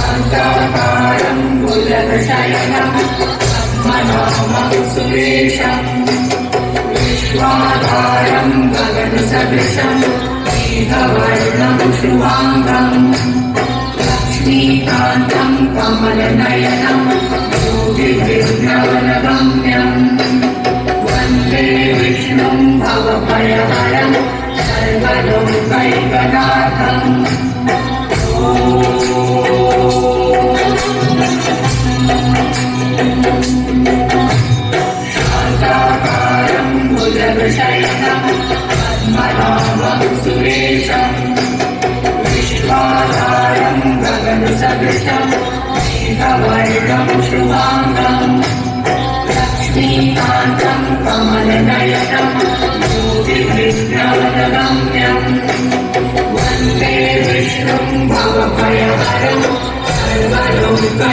शान्ताकारं भुजगशयनं पद्मनाभं सुरेशं विश्वाधारं गगनसदृशं मेघवर्णं शुभाङ्गं लक्ष्मीकान्तं कमलनयनं योगिभिर्नवनगम्यं वन्दे विष्णुं भवभयहरं सर्वलोकैकनाथम्। शान्ताकारं भुजगशयनं पद्मनाभं सुरेशं विश्वाधारं गगनसदृशं मेघवर्णं शुभाङ्गं लक्ष्मीकान्तं कमलनयनं योगिभिर्नवनगम्यं वन्दे विष्णुं भवभयहरं सर्वलोकैकनाथम्।